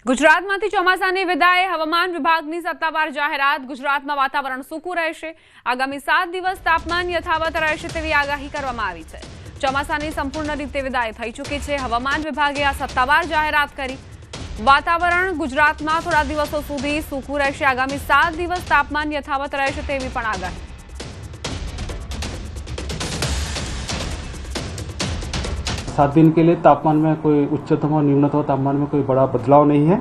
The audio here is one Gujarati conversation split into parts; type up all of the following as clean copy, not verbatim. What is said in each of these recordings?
ગુજરાતમાંથી ચોમાસાની વિદાય હવામાન વિભાગની સત્તાવાર જાહેરાત। ગુજરાતમાં વાતાવરણ સૂકું રહેશે। આગામી 7 દિવસ તાપમાન યથાવત રહેશે તેવી આગાહી કરવામાં આવી છે। ચોમાસાની સંપૂર્ણ રીતે વિદાય થઈ ચૂકી છે। હવામાન વિભાગે આ સત્તાવાર જાહેરાત કરી। વાતાવરણ ગુજરાતમાં થોડા દિવસો સુધી સૂકું રહેશે। આગામી 7 દિવસ તાપમાન યથાવત રહેશે તેવી પણ આગાહી। 7 दिन के लिए तापमान में कोई उच्चतम और न्यूनतम तापमान में कोई बड़ा बदलाव नहीं है।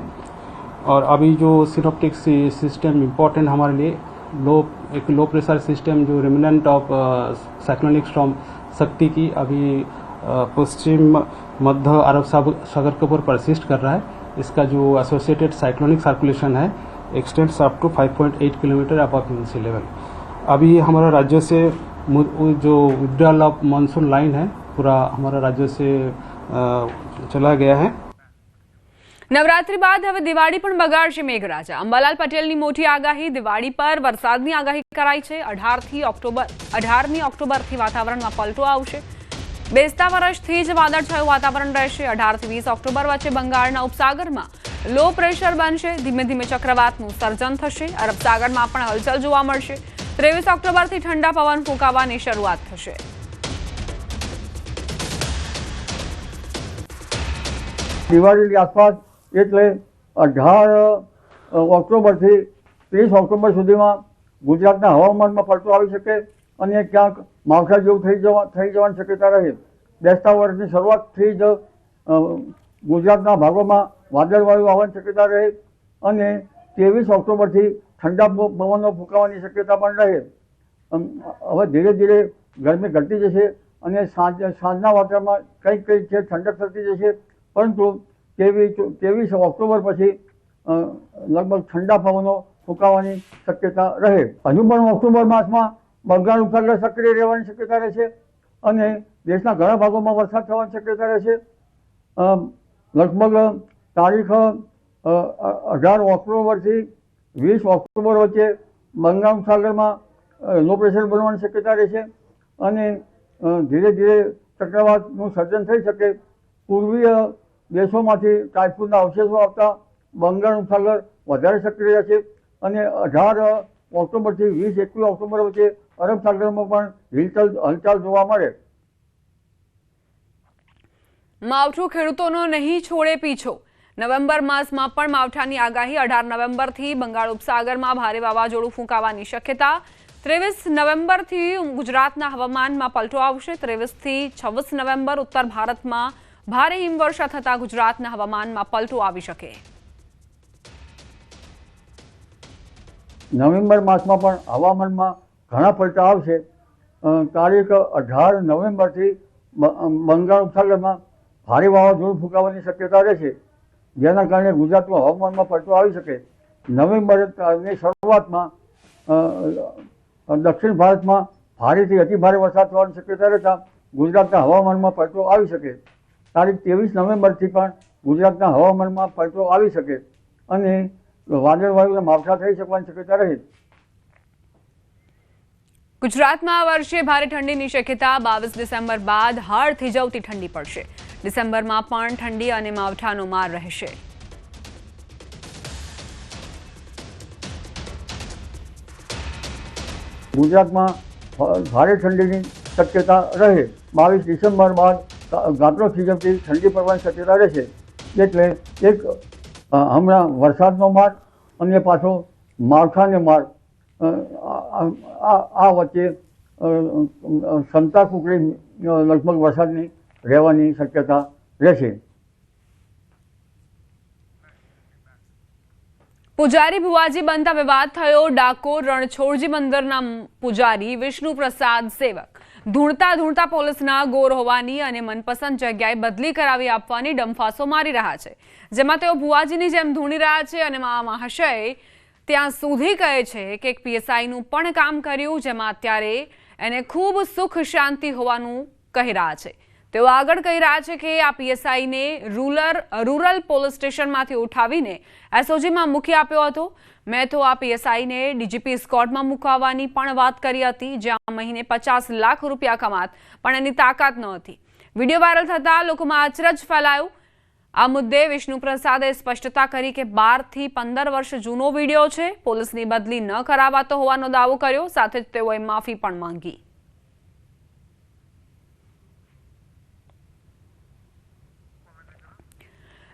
और अभी जो सिनोप्टिक सिस्टम इम्पोर्टेंट हमारे लिए एक लो प्रेशर सिस्टम जो रिमिनेंट ऑफ साइक्लोनिक स्टॉर्म शक्ति की अभी पश्चिम मध्य अरब सागर के ऊपर परसिस्ट कर रहा है। इसका जो एसोसिएटेड साइक्लोनिक सर्कुलेशन है extends up to 5.8 kilometre above mean sea level. अभी हमारा राज्य से जो विड्रॉल ऑफ मानसून लाइन है पूरा हमारा राज्य से चला गया है। नवरात्रि बाद હવે દિવાળી પણ બગાડશે મેઘરાજા। અંબાલાલ પટેલની મોટી આગાહી। દિવાળી પર વરસાદની આગાહી કરાઈ છે। 18મી ઓક્ટોબરથી વાતાવરણમાં પલટો આવશે। બેસતા વર્ષથી જ વાદળછાયું વાતાવરણ રહેશે। 18 થી 20 ઓક્ટોબર વચ્ચે બંગાળના ઉપસાગરમાં લો પ્રેશર બનશે। ધીમે ધીમે ચક્રવાતનું સર્જન થશે। અરબ સાગરમાં પણ હલચલ જોવા મળશે। 23 ઓક્ટોબરથી ઠંડા પવન ફૂંકાવાની શરૂઆત થશે। દિવાળીની આસપાસ એટલે 18 ઓક્ટોબરથી 30 ઓક્ટોબર સુધીમાં ગુજરાતના હવામાનમાં પલટો આવી શકે અને ક્યાંક માવઠા જેવું થઈ જવાની શક્યતા રહે। બેસતા વર્ષની શરૂઆતથી જ ગુજરાતના ભાગોમાં વાદળવાયુ આવવાની શક્યતા રહે અને 23 ઓક્ટોબરથી ઠંડા પવનો ફૂંકાવાની શક્યતા પણ રહે। હવે ધીરે ધીરે ગરમી ઘટતી જશે અને સાંજના વાતાવરણમાં કંઈક છે ઠંડક થતી જશે, પરંતુ 23 ઓક્ટોબર પછી લગભગ ઠંડા પવનો ફૂંકાવાની શક્યતા રહે। હજુ પણ ઓક્ટોબર માસમાં બંગાળ ઉપસાગર સક્રિય રહેવાની શક્યતા રહેશે અને દેશના ઘણા ભાગોમાં વરસાદ થવાની શક્યતા રહેશે। લગભગ તારીખ 18 ઓક્ટોબરથી 20 ઓક્ટોબર વચ્ચે બંગાળ ઉપસાગરમાં લો પ્રેશર બનવાની શક્યતા રહેશે અને ધીરે ધીરે ચક્રવાતનું સર્જન થઈ શકે। પૂર્વીય દેશોમાંથી ટાઇફૂનના અવશેષો આવતા બંગાળ ઉપસાગર વધારે સક્રિય છે અને 18 ઓક્ટોબરથી 20-21 ઓક્ટોબર વચ્ચે અરબ સાગરમાં પણ હલચલ જોવા મળે। માવઠું ખેડૂતોનો નહીં છોડે પીછો। નવેમ્બર માસમાં પણ માવઠાની આગાહી। 18 નવેમ્બરથી બંગાળ ઉપસાગરમાં ભારે વાવાઝોડું ફૂંકાવાની શક્યતા। 23 નવેમ્બરથી ગુજરાતના હવામાનમાં પલટો આવશે। 23 થી 26 નવેમ્બર ઉત્તર ભારતમાં ભારે હિમવર્ષા થતા ગુજરાતના હવામાનમાં પલટો આવી શકે। નવેમ્બર માસમાં પણ હવામાનમાં ઘણા પલટા આવશે। તારીખ 18 નવેમ્બરથી બંગાળ ઉપસાગરમાં ભારે વાવાઝોડું ફૂંકાવાની શક્યતા રહેશે, જેના કારણે ગુજરાતમાં હવામાનમાં પલટો આવી શકે। નવેમ્બરની શરૂઆતમાં દક્ષિણ ભારતમાં ભારેથી અતિભારે વરસાદ થવાની શક્યતા રહેતા ગુજરાતના હવામાનમાં પલટો આવી શકે। તારીખ 23 નવેમ્બરથી પણ ગુજરાતના હવામાનમાં પલટો આવી શકે અને વાદળવાયુના માવઠા થઈ શકવાની શક્યતા રહે। ગુજરાતમાં આ વર્ષે ભારે ઠંડીની શક્યતા। 22 ડિસેમ્બર બાદ હાડ થીજવતી ઠંડી પડશે। ડિસેમ્બરમાં પણ ઠંડી અને માવઠાનો માર રહેશે। ગુજરાતમાં ભારે ઠંડીની શક્યતા રહે। 22 ડિસેમ્બર બાદ ગાત્રો થીજવતી ઠંડી પડવાની શક્યતા રહેશે। એટલે એક હમણાં વરસાદનો માર અને પાછો માવઠાને માર આ વચ્ચે સંતા કુકડી લગભગ વરસાદની રહેવાની શક્યતા રહેશે। પૂજારી ભુવાજી બનતા વિવાદ થયો। ડાકોર રણછોડજી મંદિરના પૂજારી વિષ્ણુ પ્રસાદ સેવક ધૂણતા ધૂણતા પોલીસના ગોર હોવાની અને મનપસંદ જગ્યાએ બદલી કરાવી આપવાની ડંફાસો મારી રહ્યા છે, જેમાં તેઓ ભુવાજીની જેમ ધૂણી રહ્યા છે અને મહાશય ત્યાં સુધી કહે છે કે એક પીએસઆઈનું પણ કામ કર્યું, જેમાં અત્યારે એને ખૂબ સુખ શાંતિ હોવાનું કહી રહ્યા છે। તેઓ આગળ કહી રહ્યા છે કે આ પીએસઆઈને રૂરલ પોલીસ સ્ટેશનમાંથી ઉઠાવીને એસઓજીમાં મૂકી આપ્યો હતો। મેં તો આ પીએસઆઈને ડીજીપી સ્કોટમાં મૂકવાની પણ વાત કરી હતી, જ્યાં મહિને 50 લાખ રૂપિયા કમાત, પણ એની તાકાત ન હતી। વિડીયો વાયરલ થતા લોકોમાં અચરજ ફેલાયો। આ મુદ્દે વિષ્ણુ પ્રસાદે સ્પષ્ટતા કરી કે 12 થી 15 વર્ષ જૂનો વિડીયો છે. પોલીસની બદલી ન કરાવાતો હોવાનો દાવો કર્યો. સાથે જ તેઓએ માફી પણ માંગી.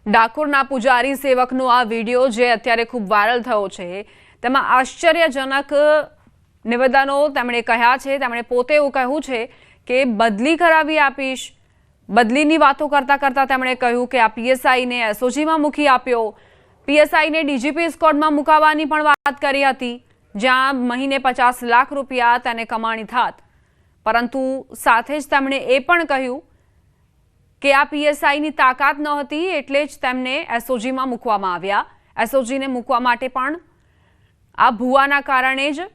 ડાકોરના પૂજારી સેવકનો આ વિડીયો જે અત્યારે ખૂબ વાયરલ થયો છે, તેમાં આશ્ચર્યજનક નિવેદનો તેમણે કહ્યા છે. તેમણે પોતે એવું કહ્યું છે કે બદલી કરાવી આપીશ. બદલીની વાતો કરતા કરતા તેમણે કહ્યું કે આ પીએસઆઈને એસઓજીમાં મૂકી આપ્યો. પીએસઆઈને ડીજીપી સ્કોડમાં મુકાવવાની પણ વાત કરી હતી, જ્યાં મહિને 50 લાખ રૂપિયા તેને કમાણી થાત. પરંતુ સાથે જ તેમણે એ પણ કહ્યું કે આ પીએસઆઈની તાકાત ન હતી, એટલે જ તેમને એસઓજીમાં મૂકવામાં આવ્યા. એસઓજીને મૂકવા માટે પણ આ ભુવાના કારણે જ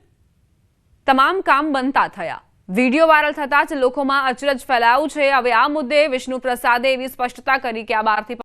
તમામ કામ બનતા થયા. વિડીયો વાયરલ થતા જ લોકોમાં અચરજ ફેલાયું છે. હવે આ મુદ્દે વિષ્ણુ પ્રસાદે એવી સ્પષ્ટતા કરી કે આ 12 થી